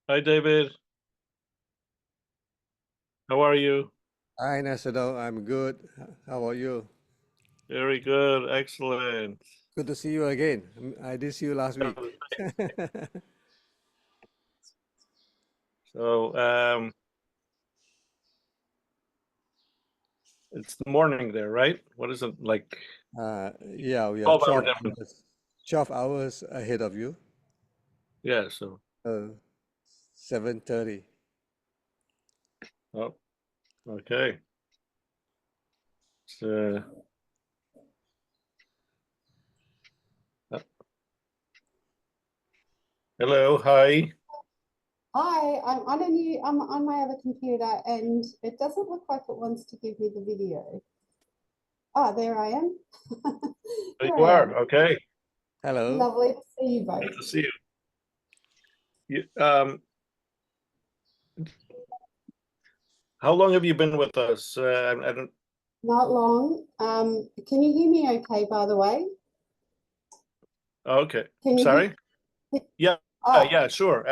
Hi, David. How are you? Hi, National. I'm good. How about you? Very good. Excellent. Good to see you again. I did see you last week. So, it's the morning there, right? What is it like? Yeah, we are 12-hour difference. 12 hours ahead of you. Yeah. So, 7:30. oh, okay. So, uh, hello. Hi. Hi, I'm on my other computer and it doesn't look like it wants to give me the video. Ah, there I am. There Here you I are. am. Okay. Hello. Lovely to see you both. Good to see you. How long have you been with us? I don't. Not long. Can you hear me okay, by the way? Oh, okay. Can you Sorry. hear? Yeah. Oh, Yeah. Sure.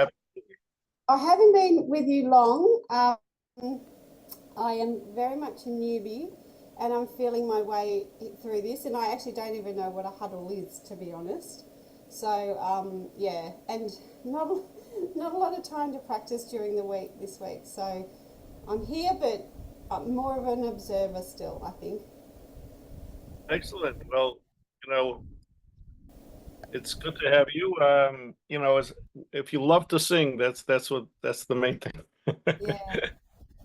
I haven't been with you long. I am very much a newbie and I'm feeling my way through this, and I actually don't even know what a huddle is, to be honest. So yeah, and not not a lot of time to practice during the week this week. So I'm here, but I'm more of an observer still, I think. Excellent. Well, you know, it's good to have you. As if you love to sing, that's the main thing. Yeah,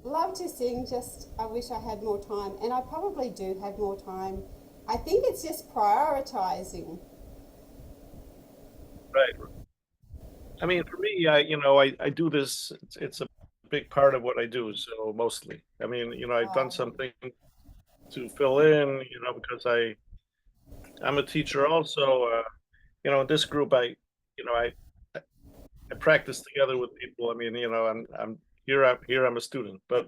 love to sing. Just I wish I had more time, and I probably do have more time. I think it's just prioritizing. Right. I mean, for me, I do this. It's a big part of what I do. So mostly, I mean, I've done Oh, something to fill in, because I'm a teacher also. In this group, you know, I I practice together with people. I mean, I'm here. I'm a student, but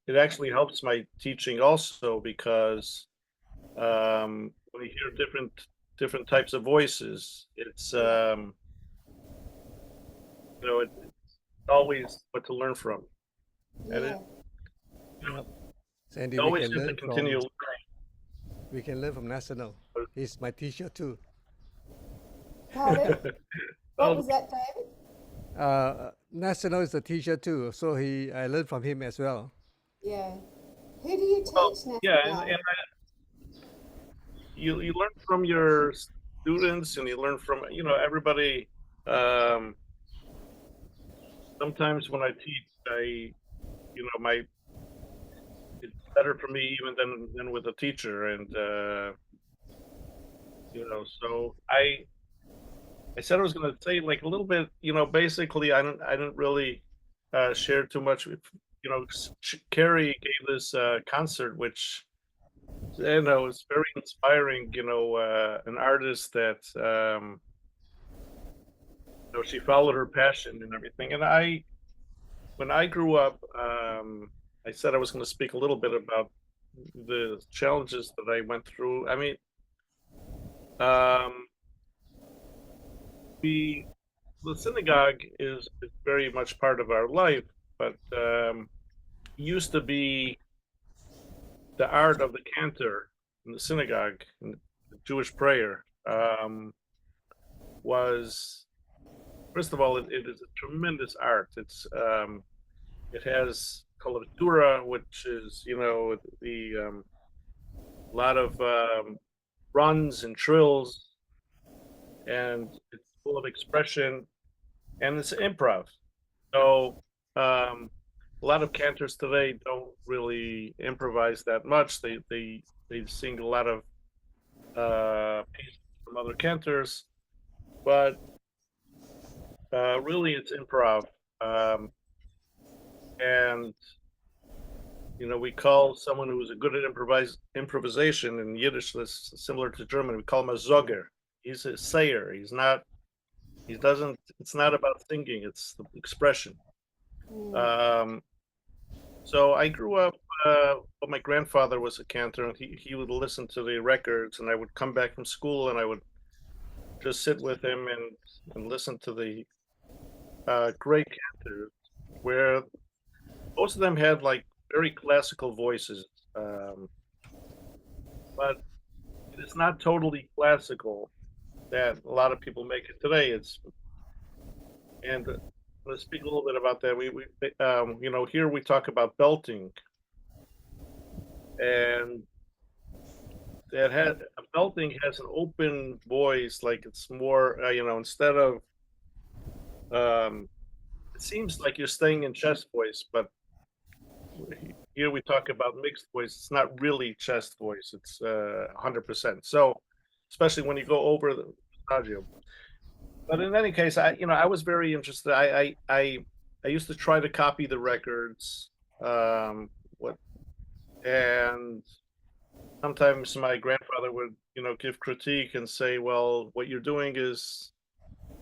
it actually helps my teaching also because when you hear different types of voices, yeah, it's always what to learn from, and yeah. you Yep. Sandy, always have to continue learning. we can learn from National. He's my teacher too. Pardon? What Well, was that, David? National is a teacher too, so I learned from him as well. Yeah. Who do you well, teach yeah, and now? you learn from your students, and you learn from everybody. Um, Sometimes when I teach, my it's better for me even than with a teacher, and so I said I was going to say like a little bit, basically I didn't really share too much. Kerri gave this concert, which is very inspiring. An artist that she followed her passion and everything. And when I grew up, I said I was going to speak a little bit about the challenges that I went through. I mean, um, we the synagogue is very much part of our life, but it used to be the art of the cantor in the synagogue, in the Jewish prayer, was first of all, it is a tremendous art. It has coloratura, which is the lot of runs and trills, and it's full of expression, and it's improv. So a lot of cantors today don't really improvise that much. They sing a lot of pieces from other cantors, but really it's improv. Um, and we call someone who's good at improvisation in Yiddish. That's similar to German. We call him a Zoger. He's a sayer. He's not. He doesn't. It's not about singing. It's the expression. Mm, Um, So I grew up. Well, my grandfather was a cantor, and he would listen to the records, and I would come back from school, and I would just sit with him and listen to great cantors where most of them had like very classical voices, um, but it's not totally classical that a lot of people make it today. It's and let's speak a little bit about that. Here we talk about belting, and belting has an open voice, like it's more, instead of um, it seems like you're staying in chest voice, but here we talk about mixed voice. It's not really chest voice. It's 100%. So, especially when you go over the audio. But in any case, I was very interested. I used to try to copy the records, um, what, and sometimes my grandfather would, give critique and say, "Well, what you're doing is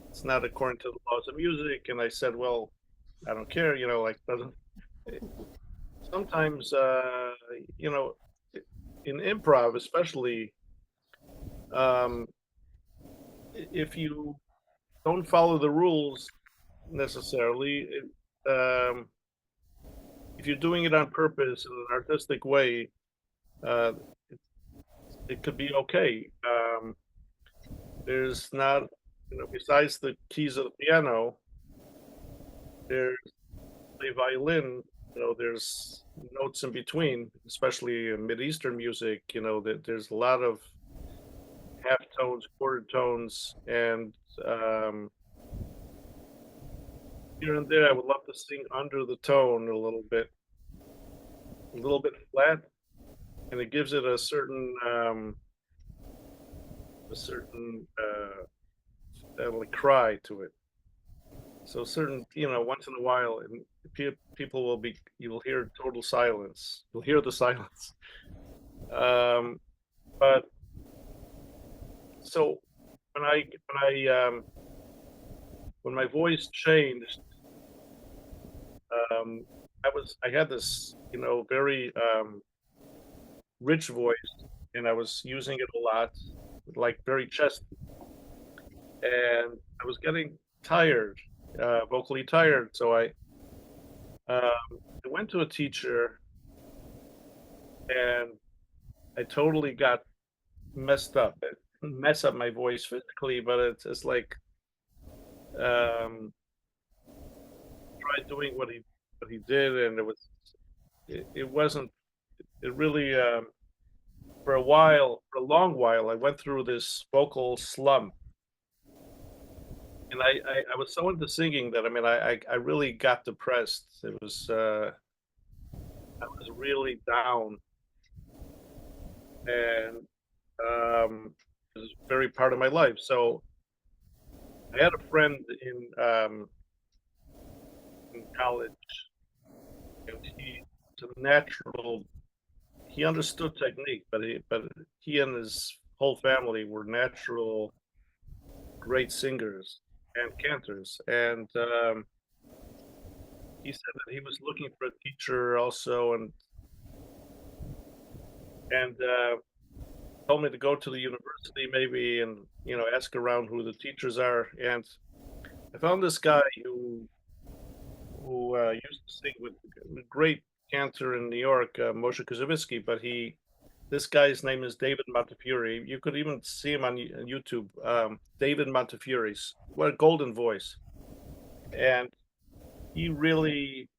it's not according to the laws of music." And I said, "Well, I don't care. Like doesn't." Sometimes, you know, in improv, especially, um, if you don't follow the rules necessarily, if you're doing it on purpose in an artistic way, uh, it, it could be okay. There's not, besides the keys of the piano, there's the violin. There's notes in between, especially in Mid-Eastern music. That there's a lot of half tones, quarter tones, and um, here and there, I would love to sing under the tone a little bit flat, and it gives it a certain like cry to it. So certain, once in a while, and people you'll hear total silence. You'll hear the silence. Um, but so when my voice changed, um, I had this, very rich voice, and I was using it a lot, like very chesty, and I was getting tired, vocally tired. So I went to a teacher, and I totally got messed up. It mess up my voice physically, but it's like um, tried doing what he did, and it wasn't it really for a long while, I went through this vocal slump, and I was so into singing that I really got depressed. I was really down, and it was very part of my life. So I had a friend in college, and he's a natural. He understood technique, but he and his whole family were natural great singers and cantors, and he said that he was looking for a teacher also, and told me to go to the university maybe, and ask around who the teachers are. And I found this guy who used to sing with a great cantor in New York, Moshe Kuzovitsky, but this guy's name is David Montefiore. You could even see him on YouTube. David Montefiore. What a golden voice! And he really,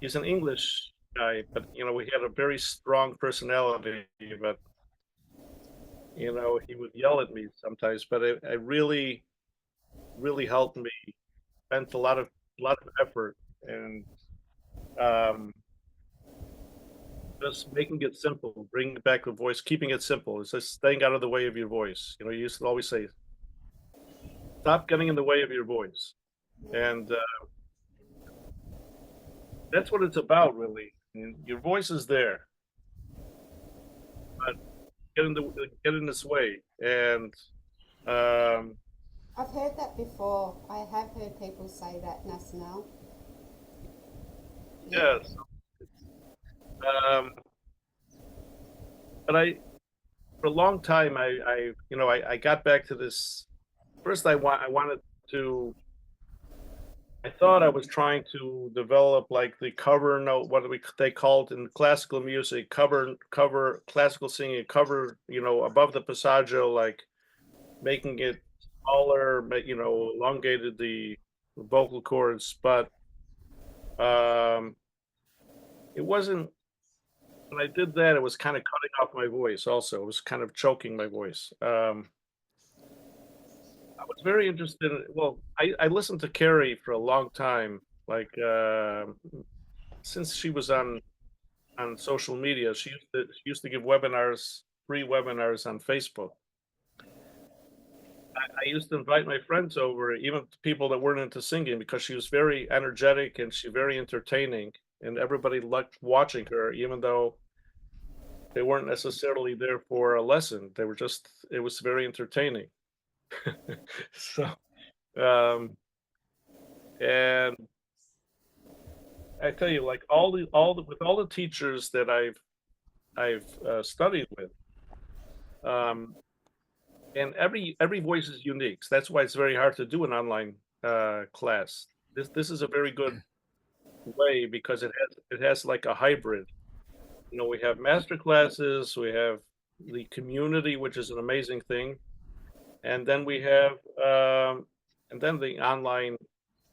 he's an English guy, but we had a very strong personality. But he would yell at me sometimes. But it really helped me. Spent a lot of effort, and um, just making it simple, bringing back the voice, keeping it simple. It's just staying out of the way of your voice. You used to always say, "Stop getting in the way of your voice," and that's what it's about, really. Your voice is there, but get in this way. And um, I've heard that before. I have heard people say that, Nasanel. Yeah. yes, um, but for a long time, I got back to this. First, I wanted to I thought I was trying to develop like the cover note, what they called in classical music, cover classical singing, cover, above the passaggio, like making it smaller, elongated the vocal cords, but um, it wasn't. When I did that, it was kind of cutting off my voice. Also, it was kind of choking my voice. I was very interested. Well, I listened to Kerri for a long time, like since she was on social media. She used to give webinars, free webinars on Facebook. I used to invite my friends over, even people that weren't into singing, because she was very energetic and she very entertaining, and everybody liked watching her, even though they weren't necessarily there for a lesson. They were just, it was very entertaining. So, um, and I tell you, like with all the teachers that I've studied with, um, and every voice is unique. So that's why it's very hard to do an online class. This is a very good way because it has like a hybrid. We have master classes, we have the community, which is an amazing thing, and then we have and then the online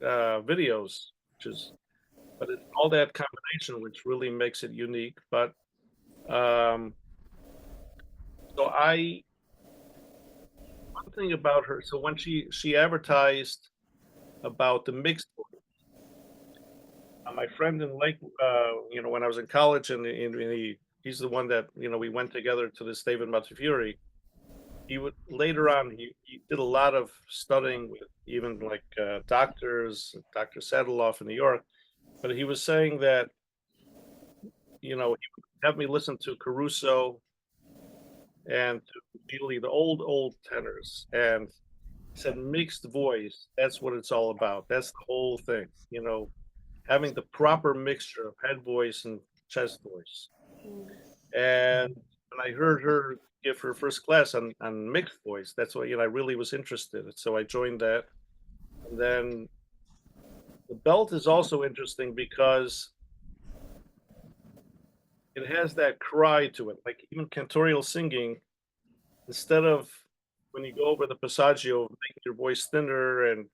videos, which is, but it's all that combination which really makes it unique. But um, so one thing about her, so when she advertised about the mixed voice, my friend in Lake, when I was in college, and he's the one that we went together to this David Montefiore. He would later on he did a lot of studying with even like doctors, Dr. Sadeloff in New York, but he was saying that he would have me listen to Caruso and to really the old tenors, and he said mixed voice. That's what it's all about. That's the whole thing. Having the proper mixture of head voice and chest voice. And when I heard her give her first class on mixed voice, that's why I really was interested. So I joined that. And then the belt is also interesting because it has that cry to it. Like even cantorial singing, instead of when you go over the passaggio, making your voice thinner and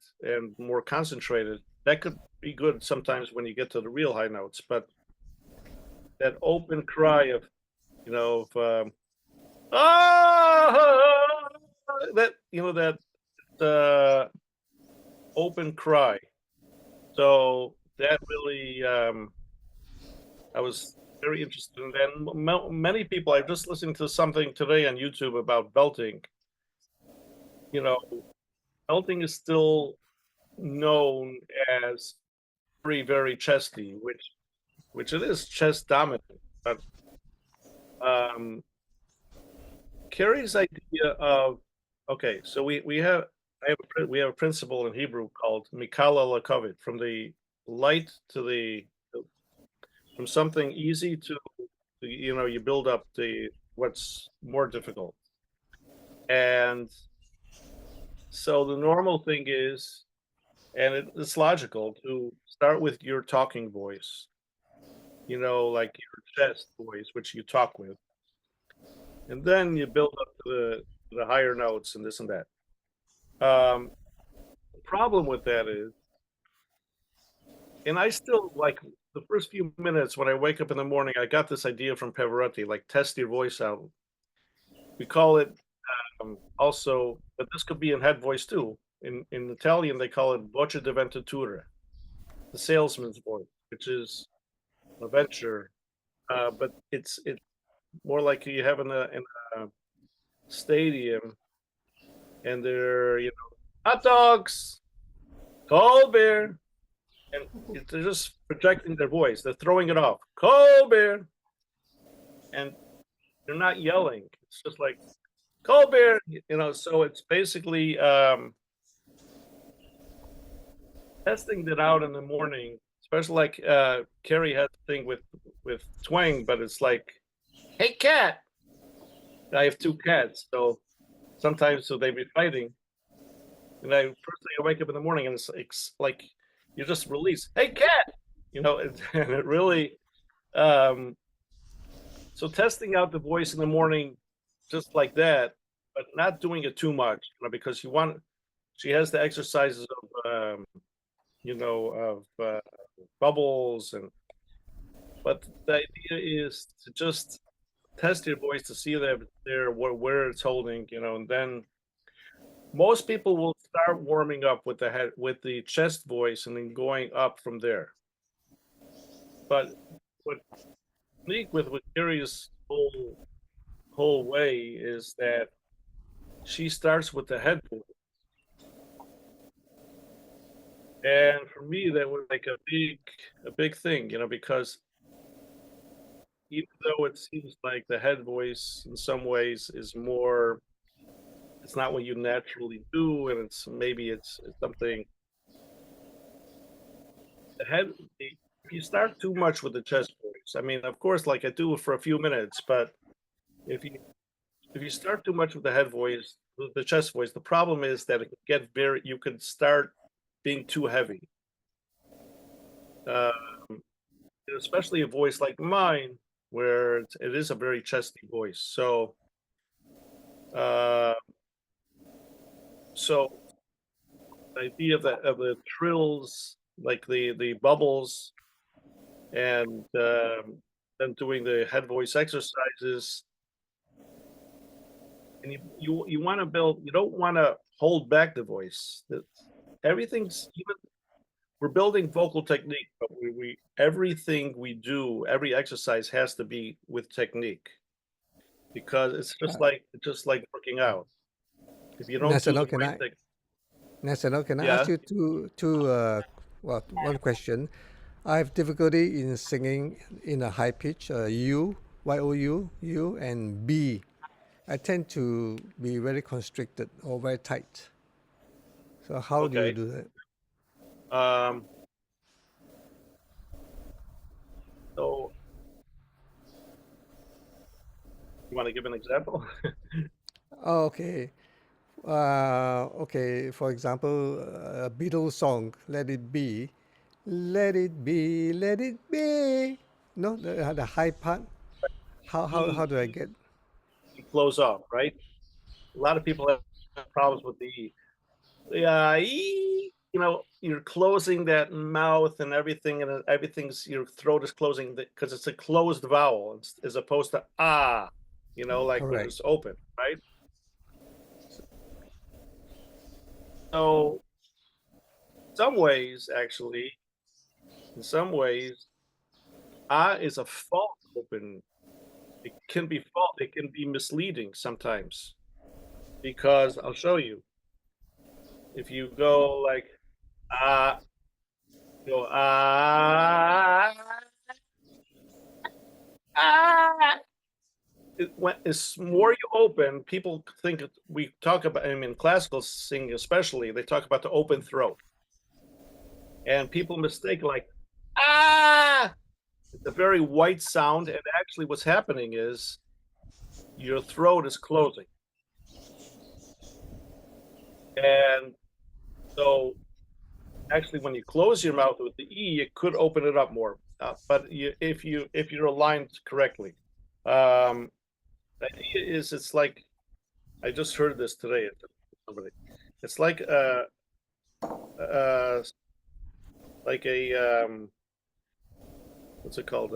more concentrated, that could be good sometimes when you get to the real high notes. But that open cry of ah, that open cry. So that really, I was very interested in that. And many people, I'm just listening to something today on YouTube about belting. Belting is still known as very, very chesty, which it is chest dominant. But Kerri's idea of, okay, so we have we have a principle in Hebrew called Mikala Lakovit, from the light to from something easy to you build up what's more difficult. And so the normal thing is, and it's logical to start with your talking voice, like your chest voice, which you talk with, and then you build up to the higher notes and this and that. The problem with that is, and I still like the first few minutes when I wake up in the morning, I got this idea from Pavarotti, like test your voice out. We call it also, but this could be in head voice too. In Italian, they call it voce di venditura, the salesman's voice, which is a venture, but it's more like you have in a stadium, and they're hot dogs, cold beer, and they're just projecting their voice. They're throwing it off, cold beer, and they're not yelling. It's just like cold beer, So it's basically testing it out in the morning, especially like Kerri had the thing with twang, but it's like, hey cat. I have two cats, so sometimes they be fighting. And first thing I wake up in the morning and it's like you just release, "Hey, cat," and it really. Um, so testing out the voice in the morning, just like that, but not doing it too much, because she has the exercises of, of bubbles but the idea is to just test your voice to see that there where it's holding, and then most people will start warming up with the chest voice and then going up from there. But what unique with Kerri's whole way is that she starts with the head voice. And for me, that was like a big thing, because even though it seems like the head voice in some ways is more, it's not what you naturally do, and it's something the head. If you start too much with the chest voice, I mean, of course, like I do it for a few minutes, but if you if you start too much with the head voice, the chest voice, the problem is that it can get you could start being too heavy. Um, Especially a voice like mine, where it is a very chesty voice. Uh, so the idea of the trills, like the bubbles, and then doing the head voice exercises, and you want to build. You don't want to hold back the voice. Everything's even. We're building vocal technique, but we everything we do, every exercise has to be with technique, because it's just like working out. If you don't do National, the can right I? thing, National, can I ask yeah, you one question? I have difficulty in singing in a high pitch, U, Y-O-U, and B. I tend to be very constricted or very tight. So how do you okay. do that? Um, so you want to give an example? Oh, okay. Okay, for example, a Beatles song, Let It Be. Let it be, let it be. No, the high part. How do I E, get? you close off, right? A lot of people have problems with the E. You're closing that mouth and everything, and everything's your throat is closing because it's a closed vowel, as opposed to ah, like when Correct. it's open, right? So, some ways, actually, in some ways, ah is a false open. It can be false. It can be misleading sometimes, because I'll show you. If you go like ah, go ah, ah. As more you open, people think we talk about. I mean, classical singing especially, they talk about the open throat, and people mistake like ah. It's a very white sound, and actually, what's happening is your throat is closing, and so actually, when you close your mouth with the E, it could open it up more. But if you're aligned correctly, um, the idea is it's like I just heard this today. Somebody, it's uh, like a what's it called?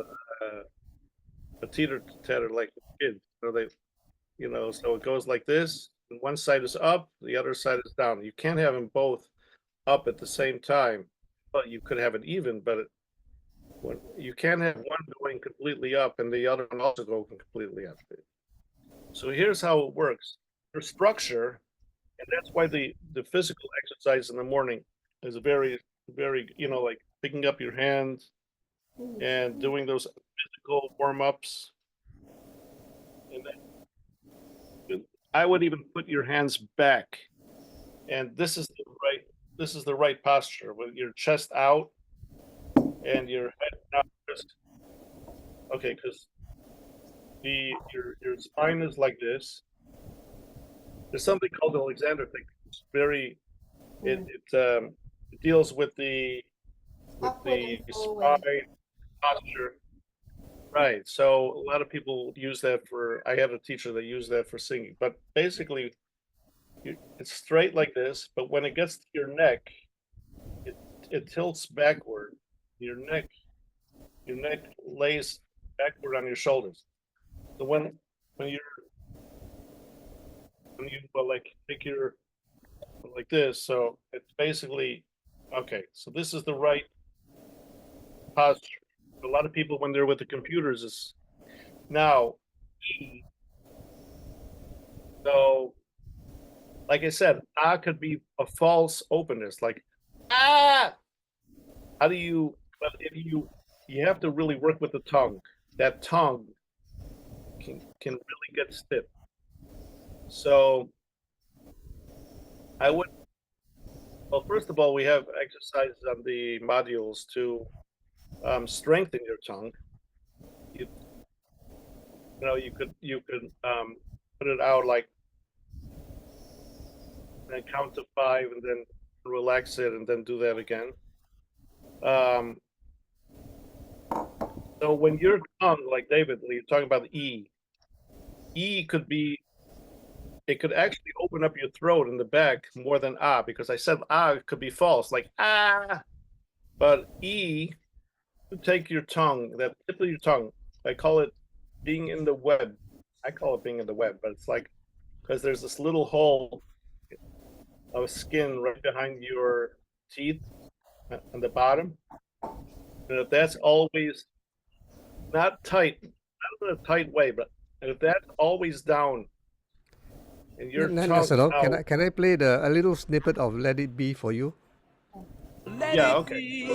A teeter tatter, like kids. So it goes like this. And one side is up, the other side is down. You can't have them both up at the same time. But you could have it even, but when you can't have one going completely up and the other one also going completely up. So here's how it works. There's structure, and that's why the physical exercise in the morning is very, very, like picking up your hands and doing those physical warm-ups. And then I would even put your hands back, and this is the right posture with your chest out and your head out. Okay, because your spine is like this. There's something called the Alexander technique. It's very it Mm. it deals with the with Upward the and forward. spine posture. Right. So a lot of people use that for, I had a teacher that used that for singing, but basically it's straight like this, but when it gets to your neck, it it tilts backward. Your neck lays backward on your shoulders. So when you like take your like this, so it's basically okay. So this is the right posture. A lot of people when they're with the computers is now E. So like I said, ah could be a false openness, like ah. How do you? But if you have to really work with the tongue. That tongue can really get stiff. So I would. Well, first of all, we have exercises on the modules to strengthen your tongue. You, you know you could put it out like and count to 5 and then relax it and then do that again. Um, so when your tongue, like David, you're talking about E could be, it could actually open up your throat in the back more than ah, because I said ah could be false, like ah, but E, you take your tongue, that tip of your tongue, I call it being in the web. I call it being in the web, but it's like because there's this little hole of skin right behind your teeth on the bottom. And if that's always not tight, not in a tight way, but if that's always down and your tongue Nasano, out, can I play a little snippet of Let It Be for you? Let yeah, it okay. be,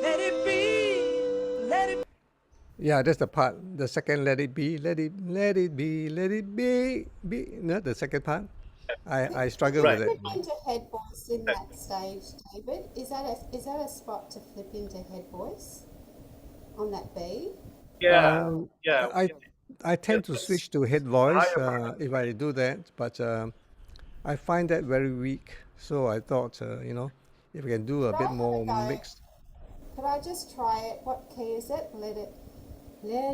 let it be, let it Yeah, that's the part. The second Let It Be, Let It Be, Let It Be. No, the second part. I struggle Can with Right. you it. flip into head voice in that stage, David? Is that a spot to flip into head voice on that B? Yeah, Um, yeah. I I tend to It's switch to head the voice higher part. if I do that, but I find that very weak. So I thought, if I can do a Could I bit have a more go? mixed. Could I just try it? What key is it? Let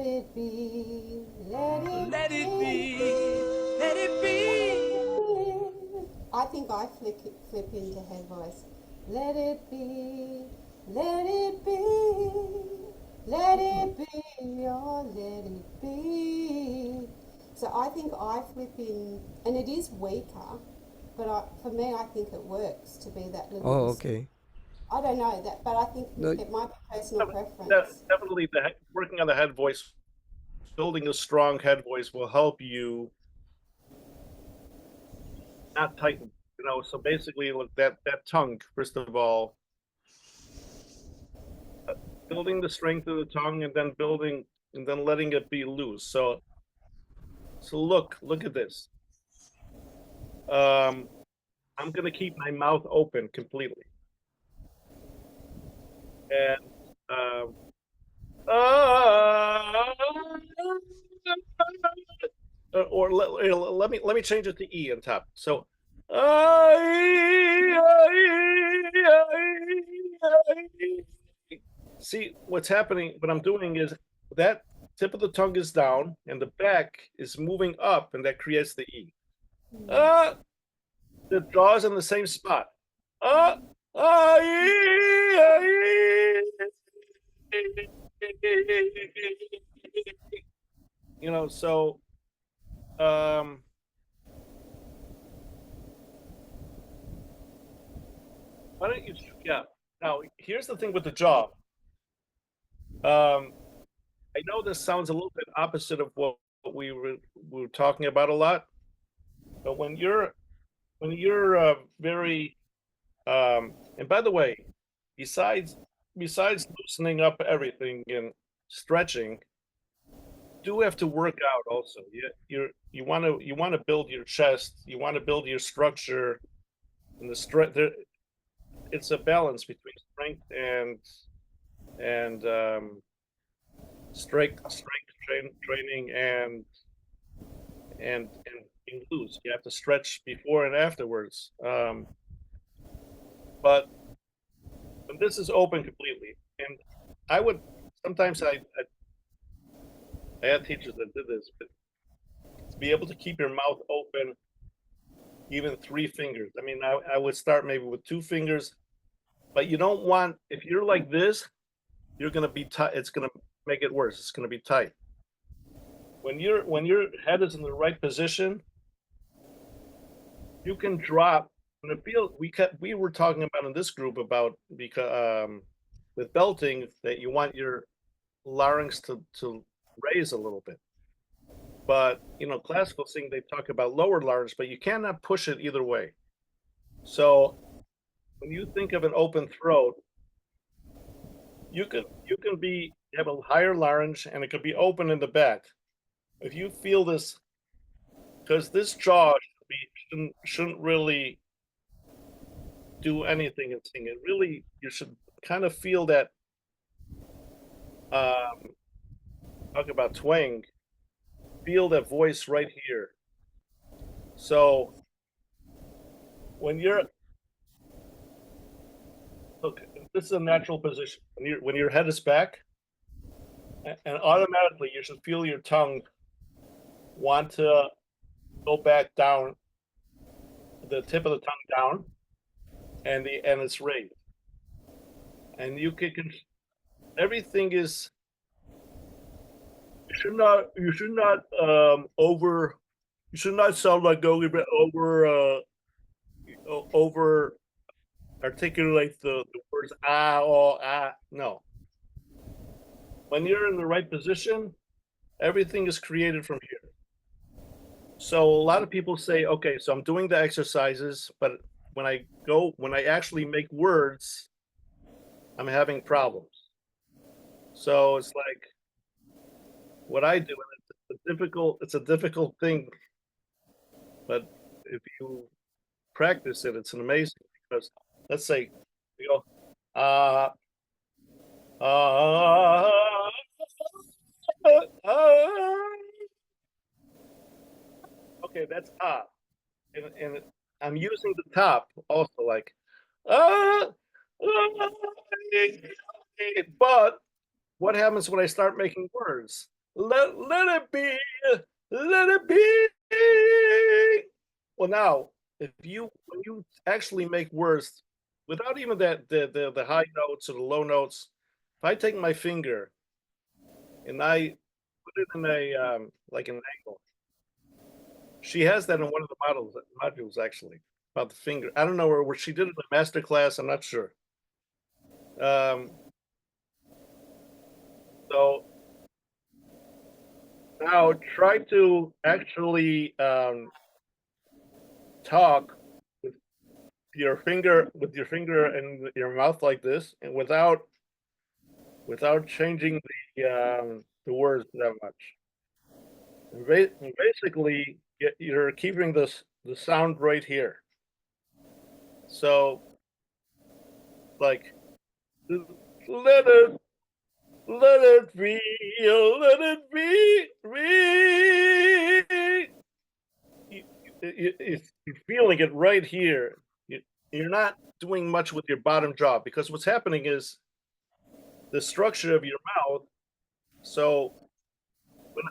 it be, let it let it be, be, let it be. I think I flip into head voice. Let it be, let it be, let it be, oh, let it be. So I think I flip in, and it is weaker, but for me, I think it works to be that little Oh, whisper. okay. I don't know that, but I think No, it might be personal That preference. definitely working on the head voice, building a strong head voice will help you not tighten. So basically, look, that tongue. First of all, building the strength of the tongue, and then building and then letting it be loose. So look at this. Um, I'm gonna keep my mouth open completely, and um, uh, or let me change it to E on top. So, see what's happening. What I'm doing is that tip of the tongue is down and the back is moving up, and that creates the E. Uh, the jaw is in the same spot. Uh, so um why don't you, yeah. Now here's the thing with the jaw. I know this sounds a little bit opposite of what we were talking about a lot, but when you're very and by the way, besides loosening up everything and stretching, do have to work out also. You want to build your chest, you want to build your structure, and the strength. It's a balance between strength and training and being loose. You have to stretch before and afterwards. But when this is open completely, and I would sometimes I had teachers that did this, but to be able to keep your mouth open, even 3 fingers. I mean, I would start maybe with 2 fingers, but you don't want, if you're like this, you're gonna be tight. It's gonna make it worse. It's gonna be tight. When your head is in the right position, you can drop. And it feels we were talking about in this group about because with belting that you want your larynx to raise a little bit. But classical singing they talk about lower larynx, but you cannot push it either way. So when you think of an open throat, you can have a higher larynx and it could be open in the back. If you feel this, because this jaw shouldn't really do anything in singing. Really, you should kind of feel that. Talk about twang. Feel that voice right here. So when you're look, this is a natural position. When your head is back, and automatically you should feel your tongue want to go back down, the tip of the tongue down, and it's raised. And you can everything is. You should not you should not sound like going over articulate the words or no. When you're in the right position, everything is created from here. So a lot of people say, okay, so I'm doing the exercises, but when I actually make words, I'm having problems. So it's like what I do, and it's a difficult thing, but if you practice it, it's an amazing, because let's say we go uh uh, uh okay, that's and I'm using the top also, like uh, uh but what happens when I start making words? Let it be, let it be. Well, now, if you when you actually make words without even the high notes or the low notes, if I take my finger and I put it in a like an angle, she has that in one of the modules actually about the finger. I don't know where she did it in a master class. I'm not sure. Um, so now try to actually talk with your finger in your mouth like this, and without changing the words that much. And basically, you're keeping the sound right here. So, like, let it let it be, let it be. You're feeling it right here. You're not doing much with your bottom jaw, because what's happening is the structure of your mouth. So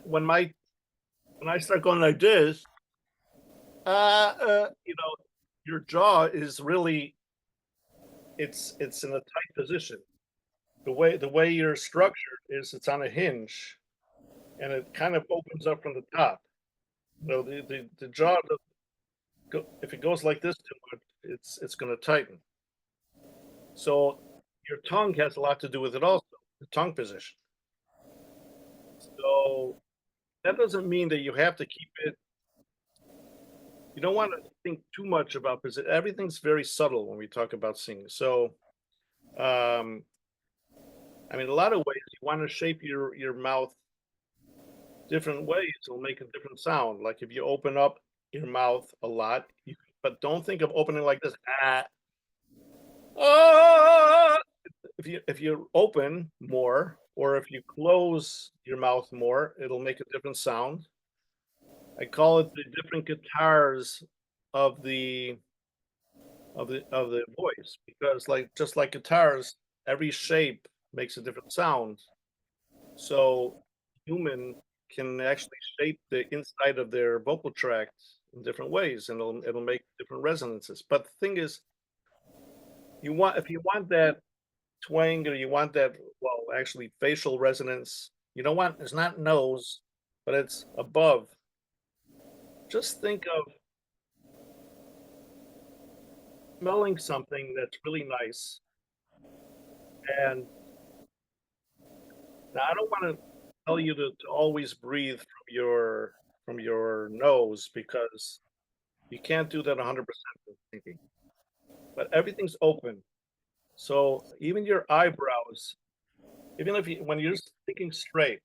when I start going like this, your jaw is really it's in a tight position. The way you're structured is it's on a hinge, and it kind of opens up from the top. So the jaw, if it goes like this too much, it's going to tighten. So your tongue has a lot to do with it also, the tongue position. So that doesn't mean that you have to keep it. You don't want to think too much about, because everything's very subtle when we talk about singing. So, I mean, a lot of ways you want to shape your mouth different ways. It'll make a different sound. Like if you open up your mouth a lot, but don't think of opening like this. Ah. If you open more, or if you close your mouth more, it'll make a different sound. I call it the different guitars of the of the voice, because like just like guitars, every shape makes a different sound. So human can actually shape the inside of their vocal tract in different ways, and it'll make different resonances. But the thing is, you want if you want that twang, or you want that, well, actually facial resonance, you don't want, it's not nose, but it's above. Just think of smelling something that's really nice. And now I don't want to tell you to always breathe from your nose, because you can't do that 100% of thinking. But everything's open. So even your eyebrows, even if you, when you're thinking straight,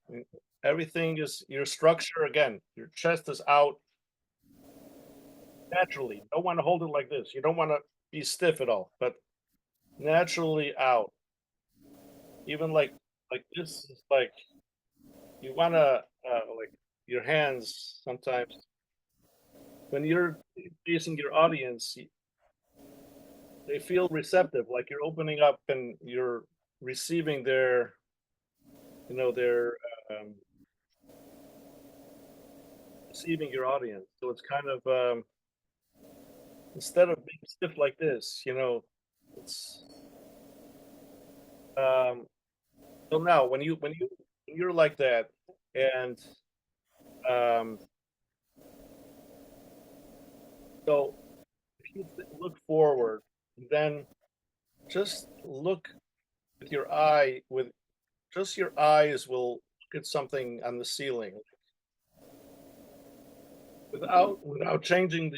everything is your structure again. Your chest is out naturally. You don't want to hold it like this. You don't want to be stiff at all, but naturally out. Even like this is like you want to like your hands sometimes when you're facing your audience, they feel receptive, like you're opening up and you're receiving their, their um, receiving your audience. So it's kind of instead of being stiff like this, it's um, so now when you're like that, and um, so if you look forward, then just look with your eye, with just your eyes will look at something on the ceiling without changing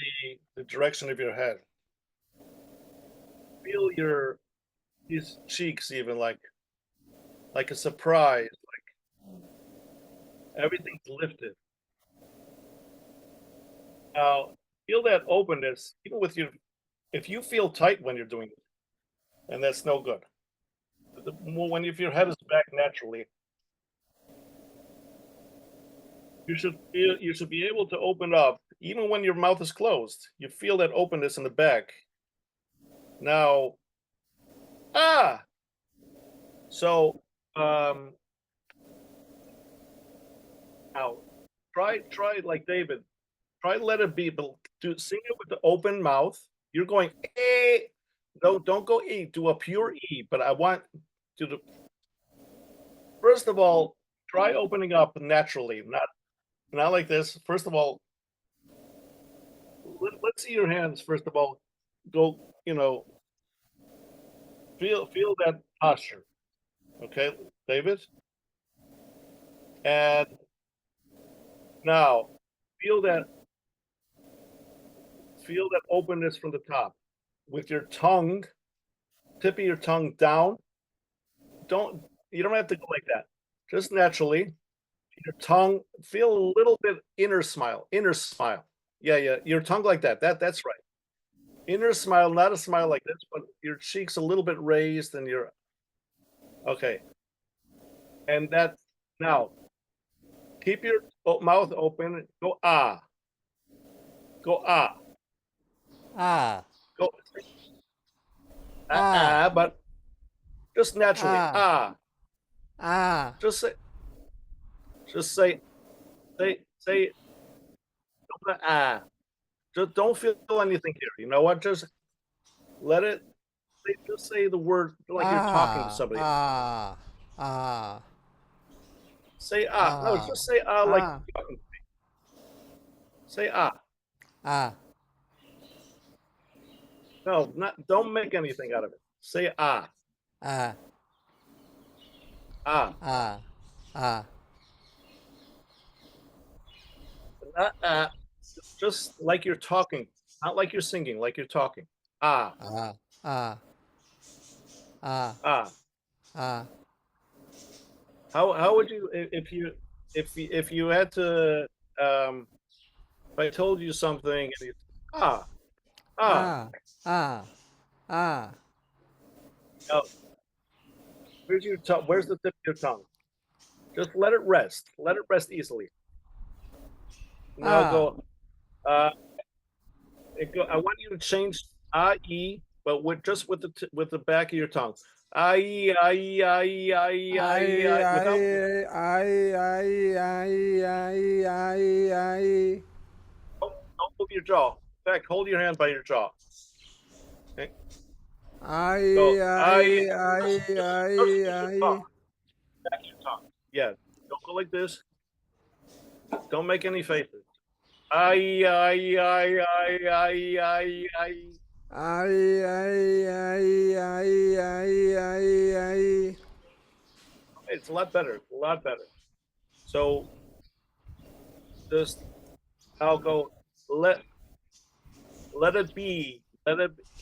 the direction of your head. Feel your these cheeks even like a surprise, like everything's lifted. Now feel that openness even with your, if you feel tight when you're doing it, and that's no good. When if your head is back naturally, you should be able to open up even when your mouth is closed. You feel that openness in the back. Now, so now try like David. Try to let it be, but sing it with the open mouth. You're going don't go e. Do a pure e. But I want to do. First of all, try opening up naturally, not like this. First of all, let's see your hands. First of all, go. Feel that posture. Okay, David. And now feel that openness from the top with your tongue, tip of your tongue down. You don't have to go like that. Just naturally, your tongue, feel a little bit inner smile. Yeah, your tongue like that. That's right. Inner smile, not a smile like this, but your cheeks a little bit raised, and your okay. And that now keep your mouth open. Go ah. Go ah. Ah, Go ah, but just naturally ah, ah. ah, Just say say ah. Just don't feel anything here. You know what? Just let it. Just say the word like you're talking to ah, somebody. ah, ah, Say ah. No, ah, just say ah like ah, you're talking. Say ah. ah, No, not. Don't make anything out of it. Say ah. ah, Ah. ah, ah, Not ah. Just like you're talking, not like you're singing. Like you're talking. Ah. ah, ah, ah, Ah. ah, How would you if you had to if I told you something and you ah ah. ah, ah, ah, Now, where's your tongue? Where's the tip of your tongue? Just let it rest. Let it rest easily. Now ah, go. I want you to change I, but with the back of your tongue. I, without don't move your jaw. In fact, hold your hand by your jaw. Okay? Go. Just use your tongue. Back of your tongue. Yeah. Don't go like this. Don't make any faces. I. It's a lot better. A lot better. So just I'll go. Let let it be.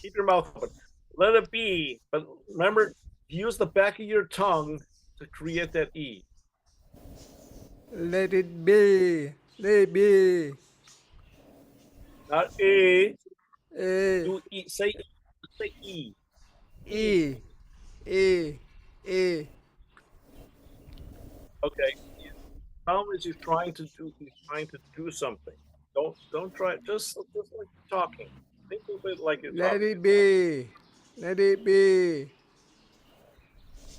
Keep your mouth open. Let it be. But remember, use the back of your tongue to create that E. Let it be. Let it be. Not A. A. Do E. Say E. E. E. E. E. Okay. Problem is you're trying to do something. Don't try just like talking. Think of it like you're Let talking. it be. Let it be.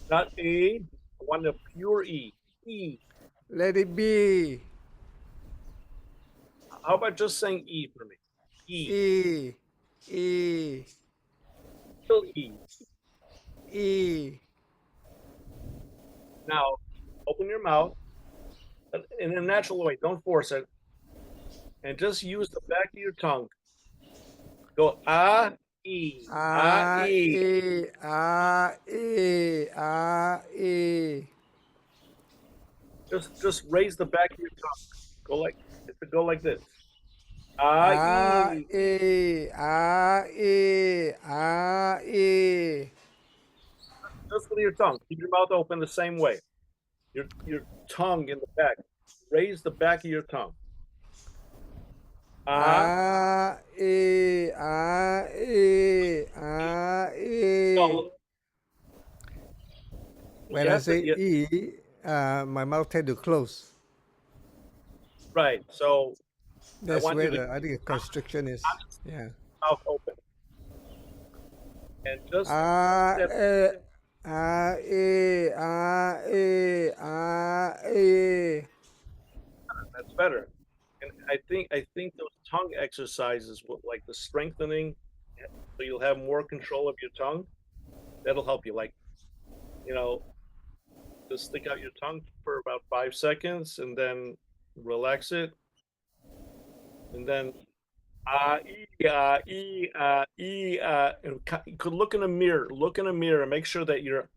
Not A. I want a pure E. E. Let it be. How about just saying E for me? E. E. E. Still E. E. Now open your mouth in a natural way. Don't force it. And just use the back of your tongue. Go E. A. E. E. A. E. A. E. Just raise the back of your tongue. Go like this. A. E. E. A. E. A. E. Just with your tongue. Keep your mouth open the same way. Your tongue in the back. Raise the back of your tongue. A. E. A. E. A. E. No, When you I have to. say E, my mouth tend to close. Right. So I That's want you where to the I think the constriction is. Yeah. mouth open and just A. that. E. A. E. A. E. A. E. That's better. And I think those tongue exercises, like the strengthening, so you'll have more control of your tongue. That'll help you. Like you know, just stick out your tongue for about 5 seconds, and then relax it, and then and you could look in a mirror. Look in a mirror and make sure that your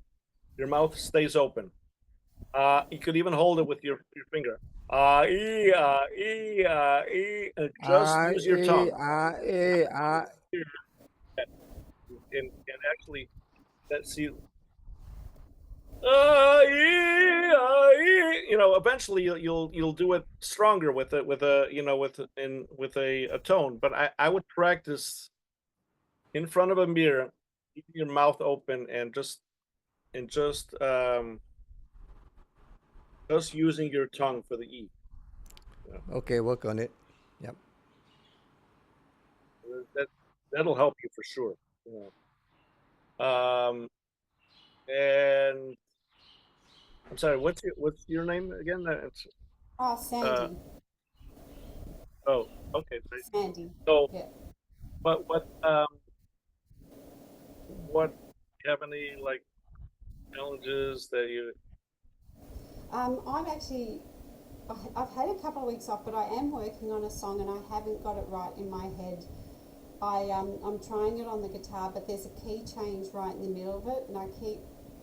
mouth stays open. You could even hold it with your finger. And just A. use your E. tongue. A. E. A. And actually, that see, eventually you'll do it stronger with it with a with a tone. But I would practice in front of a mirror, keeping your mouth open and just using your tongue for the E. Okay, work on it. Yep. That that'll help you for sure. And I'm sorry, what's your name again? It's Oh, uh Sandy. oh okay. Sandy. So Yeah. what you have any like challenges that you I'm actually, I've had a couple of weeks off, but I am working on a song and I haven't got it right in my head. I'm trying it on the guitar, but there's a key change right in the middle of it, and I keep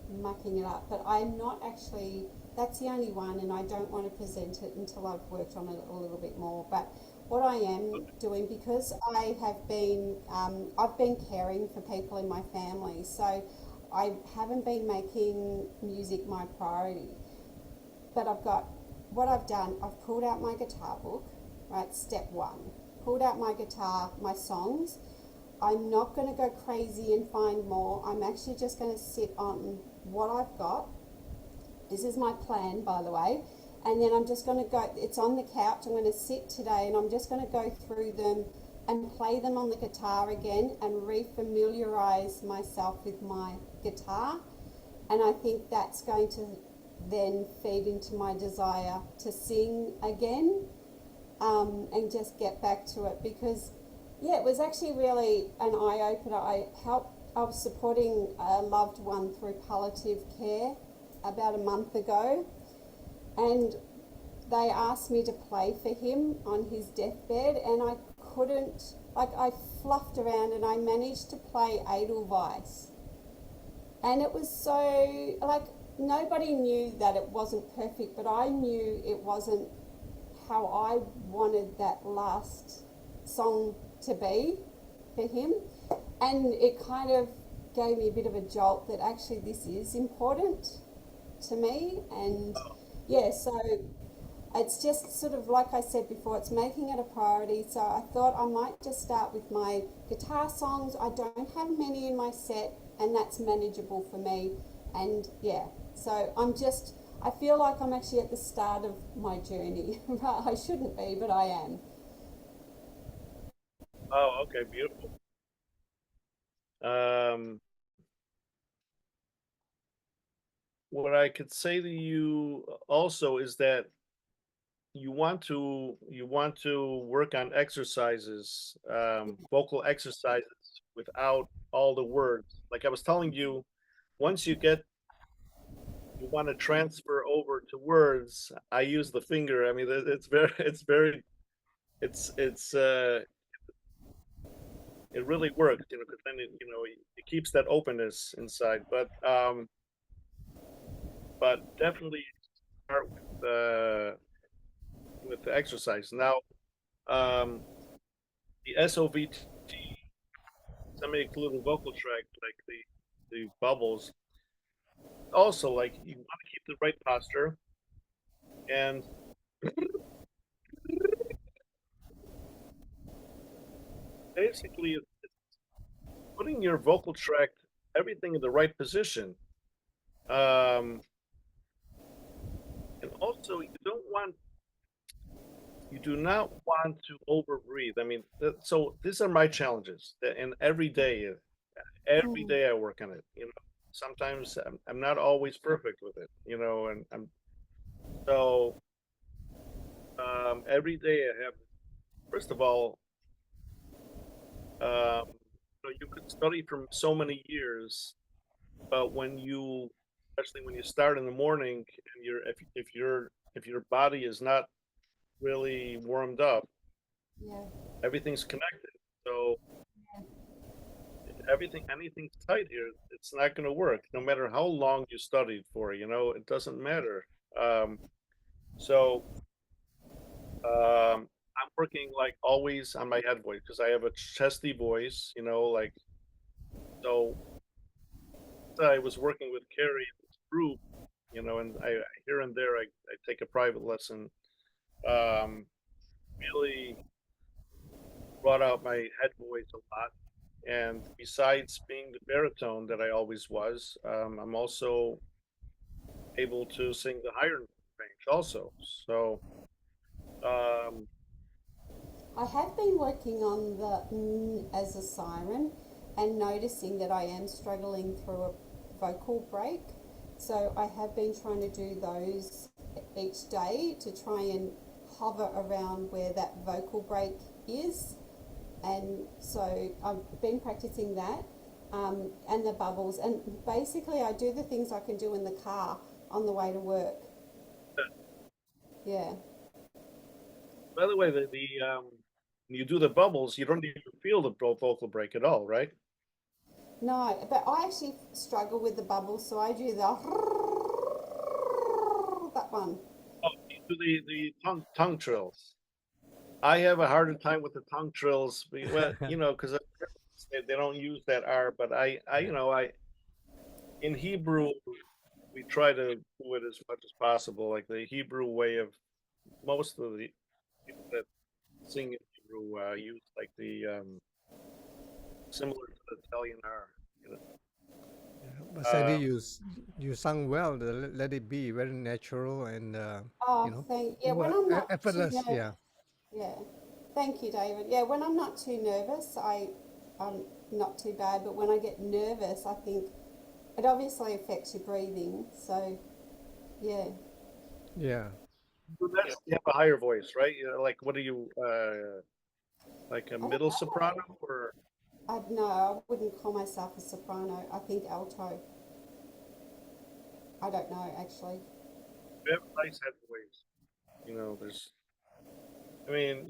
mucking it up. But I'm not actually. That's the only one, and I don't want to present it until I've worked on it a little bit more. But what I am doing, because I've been caring for people in my family, so I haven't been making music my priority. But what I've done, I've pulled out my guitar book, right? Step one, pulled out my guitar, my songs. I'm not going to go crazy and find more. I'm actually just going to sit on what I've got. This is my plan, by the way. And then I'm just going to go, it's on the couch. I'm going to sit today and I'm just going to go through them and play them on the guitar again and refamiliarize myself with my guitar. And I think that's going to then feed into my desire to sing again, and just get back to it, because yeah, it was actually really an eye opener. I was supporting a loved one through palliative care about a month ago, and they asked me to play for him on his deathbed, and I couldn't, like, I fluffed around and I managed to play Edelweiss. And it was so, like, nobody knew that it wasn't perfect, but I knew it wasn't how I wanted that last song to be for him. And it kind of gave me a bit of a jolt that actually this is important to me. And yeah, so it's just sort of like I said before, it's making it a priority. So I thought I might just start with my guitar songs. I don't have many in my set, and that's manageable for me. And yeah, so I feel like I'm actually at the start of my journey. I shouldn't be, but I am. Oh, okay, beautiful. Um, what I could say to you also is that you want to work on exercises, vocal exercises without all the words. Like I was telling you, once you want to transfer over to words, I use the finger. I mean, it's very, it's it really works, because then it keeps that openness inside. But definitely start with the exercise. Now, um, the SOVT, semi-occluded vocal tract, like the bubbles. Also, like you want to keep the right posture, and basically it's putting your vocal tract, everything in the right position. Um, and also you do not want to over breathe. I mean, so these are my challenges, and every Mm. day I work on it. Sometimes I'm not always perfect with it. And I'm so every day I have. First of all, you could study for so many years, but especially when you start in the morning, and if your body is not really warmed up, Yeah. everything's connected. So anything's tight here, it's not going to work, no matter how long you studied for. It doesn't matter. Um, so I'm working like always on my head voice, because I have a chesty voice. Like, so I was working with Kerri in this group, and I here and there I take a private lesson. Um, really brought out my head voice a lot. And besides being the baritone that I always was, I'm also able to sing the higher range also. So, um, I have been working on the as a siren and noticing that I am struggling through a vocal break. So I have been trying to do those each day to try and hover around where that vocal break is. And so I've been practicing that, and the bubbles. And basically, I do the things I can do in the car on the way to work. Yeah. by the way, when you do the bubbles, you don't even feel the vocal break at all, right? No, but I actually struggle with the bubbles, so I do the that one. Oh, you do the tongue trills. I have a harder time with the tongue trills. Well, because they don't use that R, but I in Hebrew we try to do it as much as possible, like the Hebrew way of most of the people that sing in Hebrew use like the similar to the Italian R. You know. But Sandy, Um, you sung well. Let it be very natural and Oh, thank yeah. When I'm not too effortless. nervous, Yeah. yeah. Thank you, David. Yeah, when I'm not too nervous, I'm not too bad. But when I get nervous, I think it obviously affects your breathing. So, yeah. Yeah. So that's you have a higher voice, right? Like what are you like a I don't middle soprano know. or No, I wouldn't call myself a soprano. I think alto. I don't know actually. you have a nice head voice? You know, there's I mean,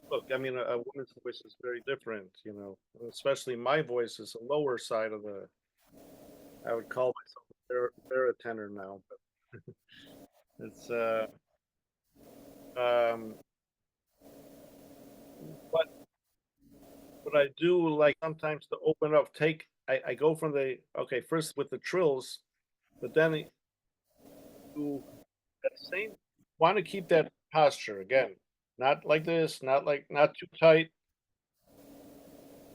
look, I mean a woman's voice is very different, you know. Especially my voice is a lower side of the I would call myself a baritone now, but it's um but what I do like sometimes to open up, I go from the okay, first with the trills, but then you at the same want to keep that posture again. Not like this, not too tight.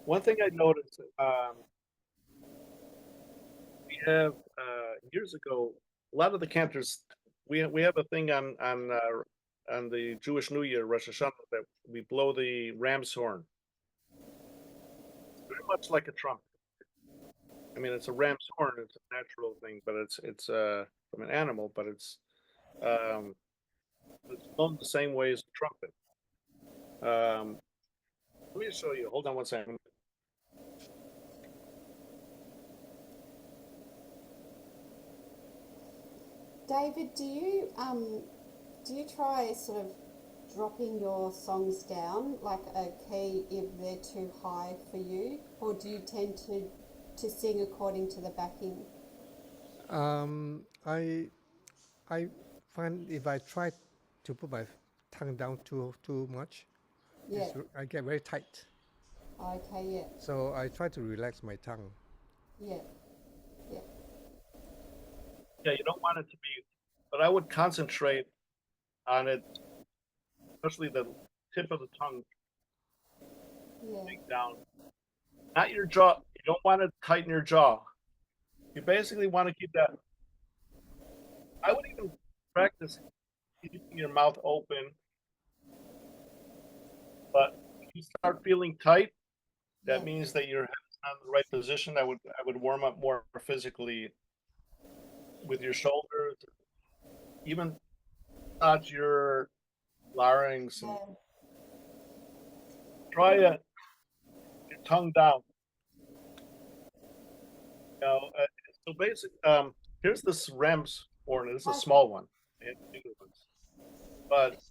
One thing I noticed, we have years ago, a lot of the cantors, we have a thing on the Jewish New Year, Rosh Hashanah, that we blow the ram's horn, very much like a trumpet. I mean, it's a ram's horn. It's a natural thing, but it's from an animal, but um, it's blown the same way as a trumpet. Um, let me show you. Hold on one second. David, do you try sort of dropping your songs down like a key if they're too high for you, or do you tend to sing according to the backing? I find if I try to put my tongue down too much, Yeah. I get very tight. Okay. Yeah. So I try to relax my tongue. Yeah. Yeah. Yeah, you don't want it to be, but I would concentrate on it, especially the tip of the tongue Yeah. down, not your jaw. You don't want to tighten your jaw. You basically want to keep that. I would even practice keeping your mouth open, but if you start feeling tight, Yeah. that means that your head is not in the right position. I would warm up more physically with your shoulders, even massage your larynx and Yeah. try your tongue down. You know, so basic. Here's this Ram's horn. This is a Okay. small one. They have bigger ones, but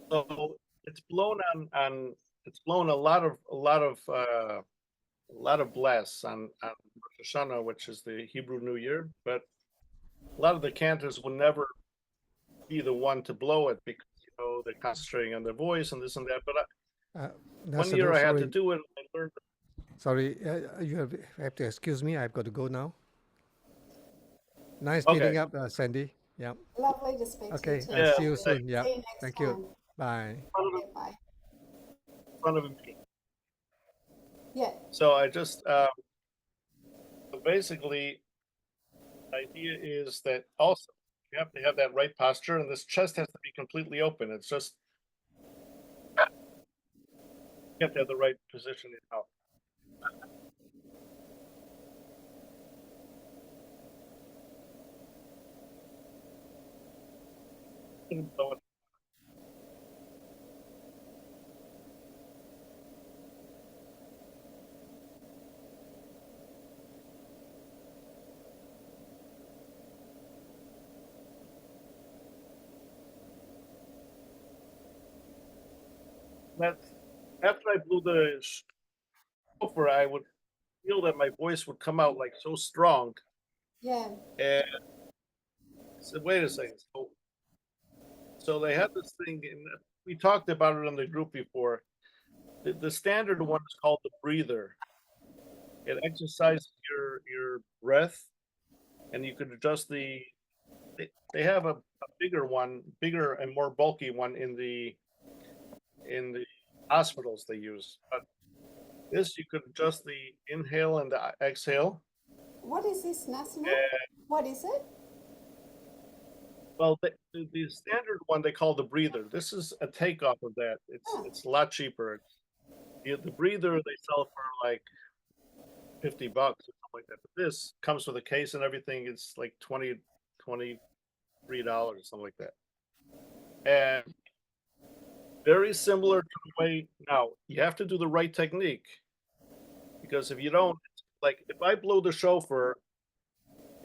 so it's blown on it's blown a lot of blasts on Rosh Hashanah, which is the Hebrew New Year. But a lot of the cantors will never be the one to blow it because they're concentrating on their voice and this and that. But Uh, one year Nasado, I had to sorry, do it. I learned. sorry, have to excuse me. I've got to go now. Nice meeting Okay, up, Sandy. Yeah. Lovely to speak to you Okay. too, yeah, See you David. like soon. Yeah. See you next Thank you. time. Bye. Yeah. Bye. in front of me. Yeah. So I just so basically the idea is that also you have to have that right posture, and this chest has to be completely open. It's just you have to have the right position in how. So that's after I blew the shofar, I would feel that my voice would come out like so strong. Yeah. And I said, wait a second. So they had this thing, and we talked about it in the group before. The standard one is called the breather. It exercises your breath, and you could adjust they have a bigger one, bigger and more bulky one in the hospitals they use. But this you could adjust the inhale and the exhale. What is this, Nassimo? And What is it? Well, the standard one they call the breather. This is a takeoff of that. Ah, It's a lot cheaper. The breather they sell for like $50 or something like that. But this comes with a case and everything. It's like $23 or something like that. And very similar to the way now you have to do the right technique because if you don't, like if I blow the shofar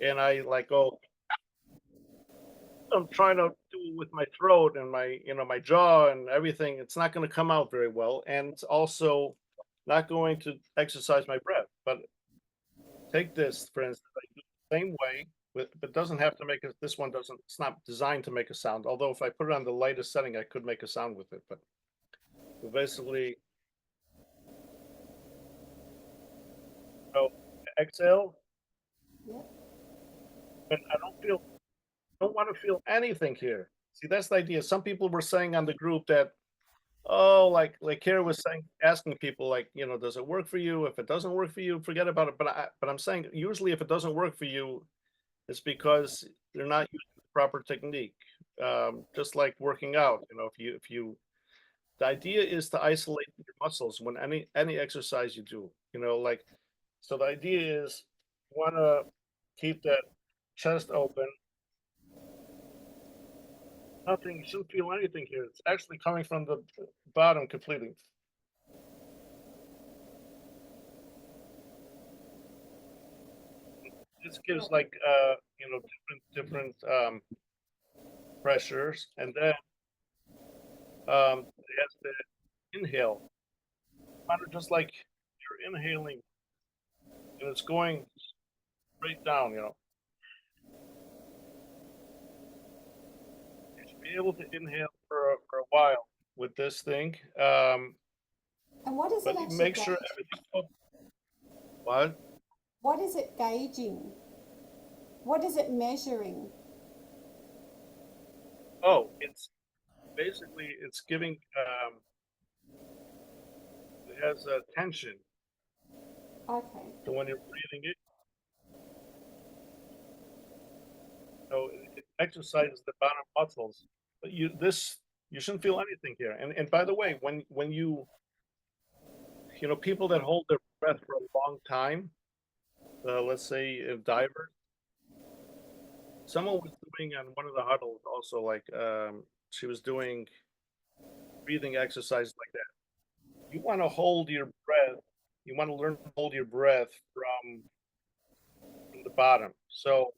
and I like go, I'm trying to do it with my throat and my my jaw and everything, it's not going to come out very well, and it's also not going to exercise my breath. But take this, for instance, I do the same way, but doesn't have to make this one doesn't. It's not designed to make a sound. Although if I put it on the lightest setting, I could make a sound with it. But basically, oh, exhale, yep. and I don't want to feel anything here. See, that's the idea. Some people were saying on the group that, oh, like Kerri was saying, asking people like, does it work for you? If it doesn't work for you, forget about it. But I'm saying usually if it doesn't work for you, it's because they're not using the proper technique. Just like working out, if you the idea is to isolate your muscles when any exercise you do, like so the idea is you want to keep that chest open. Nothing, you shouldn't feel anything here. It's actually coming from the bottom completely. This gives like different pressures, and then it has to inhale. Kind of just like you're inhaling, and it's going straight down. You should be able to inhale for a while with this thing. And what is it But actually make sure gauging? everything's open. What? What is it gauging? What is it measuring? Oh, it's basically it's giving. It has a tension. Okay. So when you're breathing it, it exercises the bottom muscles. But you shouldn't feel anything here. And by the way, when people that hold their breath for a long time, let's say divers, someone was doing on one of the huddles also like she was doing breathing exercises like that. You want to hold your breath. You want to learn to hold your breath from the bottom. So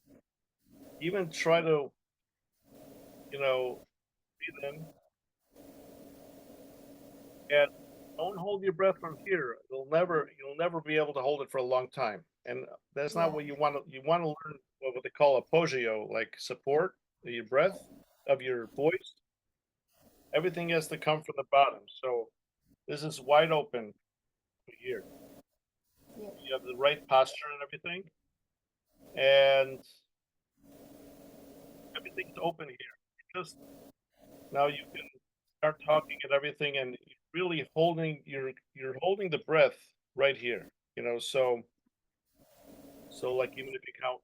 even try to breathe in and don't hold your breath from here. You'll never be able to hold it for a long time. And that's not Yeah. what you want to. You want to learn what they call apogeo, like support your breath of your voice. Everything has to come from the bottom. So this is wide open here. Yeah. You have the right posture and everything, and everything's open here. Just now you can start talking and everything, and you're really you're holding the breath right here. So like even if you count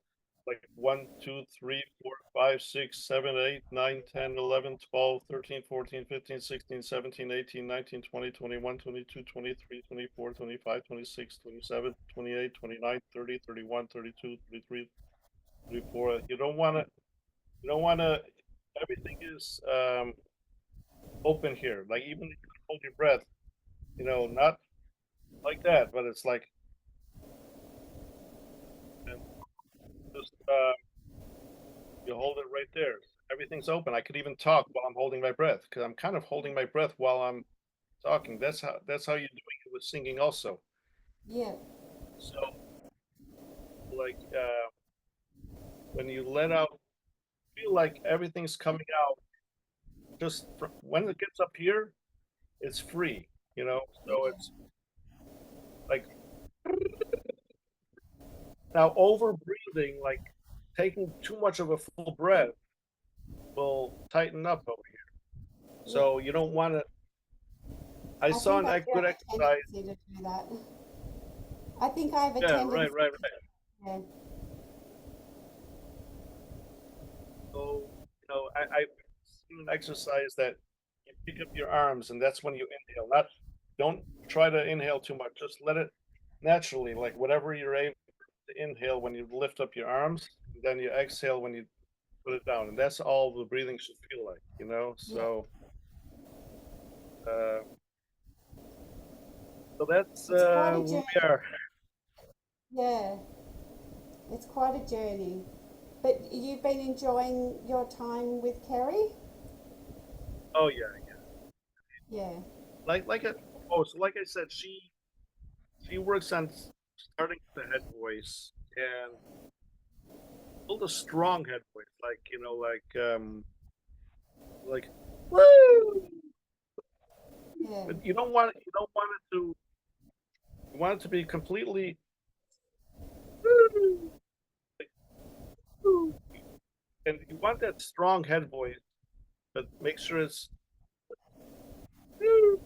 like 1, 2, 3, 4, 5, 6, 7, 8, 9, 10, 11, 12, 13, 14, 15, 16, 17, 18, 19, 20, 21, 22, 23, 24, 25, 26, 27, 28, 29, 30, 31, 32, 33, 34. You don't want to everything is open here. Like even if you hold your breath, not like that, but it's like and just you hold it right there. Everything's open. I could even talk while I'm holding my breath because I'm kind of holding my breath while I'm talking. That's how you're doing it with singing also. Yeah. So like when you let out, feel like everything's coming out. Just when it gets up here, it's free. So Yeah. it's like now over breathing, like taking too much of a full breath will tighten up over here. Yeah. So you don't want to. I I saw think an I do good have a exercise. tendency to do that. I think I have a Yeah, tendency. right. Yeah. So I've seen an exercise that you pick up your arms and that's when you inhale. Not don't try to inhale too much. Just let it naturally, like whatever you're able to inhale when you lift up your arms, and then you exhale when you put it down. And that's all the breathing should feel like, you know? Yeah. Uh, so that's It's quite a where journey. we are. Yeah. It's quite a journey. But you've been enjoying your time with Kerri? Oh yeah. Yeah. Like I, oh, so like I said, she works on starting with the head voice and build a strong head voice, like like woo. Yeah. But you don't want it to you want it to be completely woo, like, woo. And you want that strong head voice, but make sure it's woo,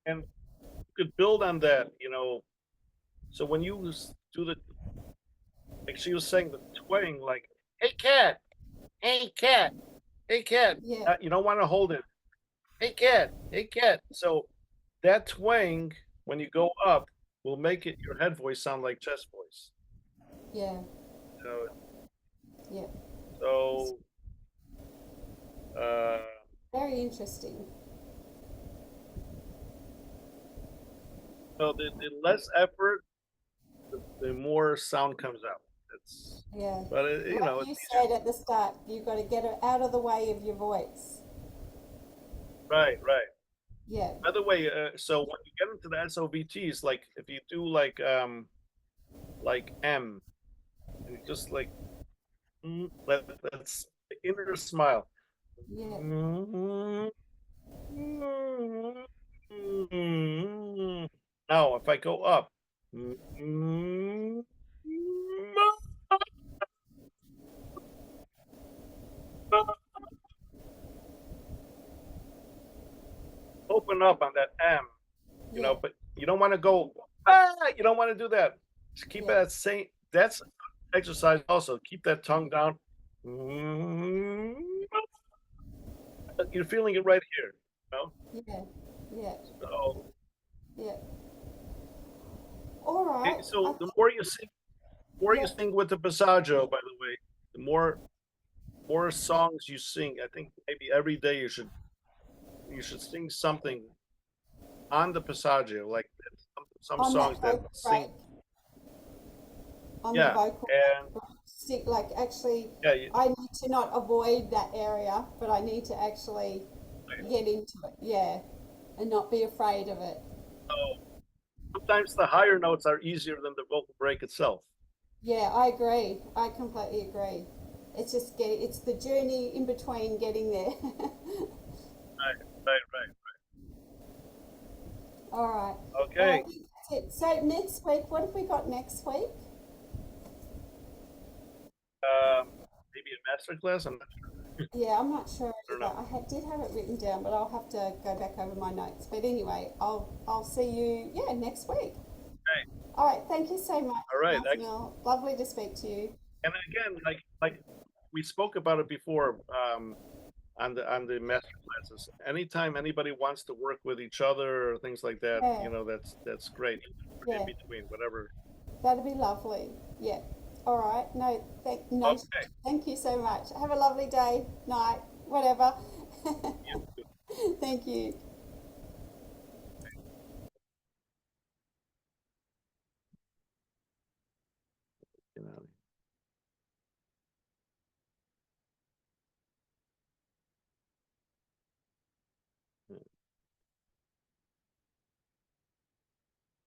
and you could build on that, you know. So when you do the like she was saying the twang, like hey cat, hey cat, hey cat. Yeah. You don't want to hold it. Hey cat, hey cat. So that twang when you go up will make it your head voice sound like chest voice. Yeah. So, Yeah. so uh, Very interesting. so the less effort, the more sound comes out. It's Yeah. but you Like know it's you easier. said at the start, you've got to get it out of the way of your voice. Right, right. Yeah. By the way, so when you get into the SOVTs, like if you do like M and you just like let's the inner smile. Yeah. Now, if I go up, open up on that M, you Yeah. know, but you don't want to go, ah, you don't want to do that. Just keep it Yeah. at same, that's exercise also. Keep that tongue down. You're feeling it right here, you know? Yeah. Yeah. So, Yeah. All right. I so the think, more you yeah. sing with the passaggio, by the way, the more songs you sing. I think maybe every day you should sing something on the passaggio, like some On that songs that vocal sing. break, on the Yeah, vocal and break, like actually, yeah, I need to not avoid that area, but I need to actually get into it. Yeah. And not be afraid of it. so sometimes the higher notes are easier than the vocal break itself. Yeah, I agree. I completely agree. It's the journey in between getting there. Right, right, All right. right. Well, I Okay. think that's it. So next week, what have we got next week? Maybe a master class. I'm not Yeah, I'm not sure I don't either. know. Did have it written down, but I'll have to go back over my notes. But anyway, I'll see you, yeah, next week. Okay. All right. Thank you so much, All right. Nathaniel. Lovely to speak to you. And again, like we spoke about it before, on the master classes. Anytime anybody wants to work with each other or things like that, Yeah, you know, that's great. In yeah, between, whatever. that'd be lovely. Yeah. All right. No, Okay. thank you so much. Have a lovely day, night, whatever. You Thank you.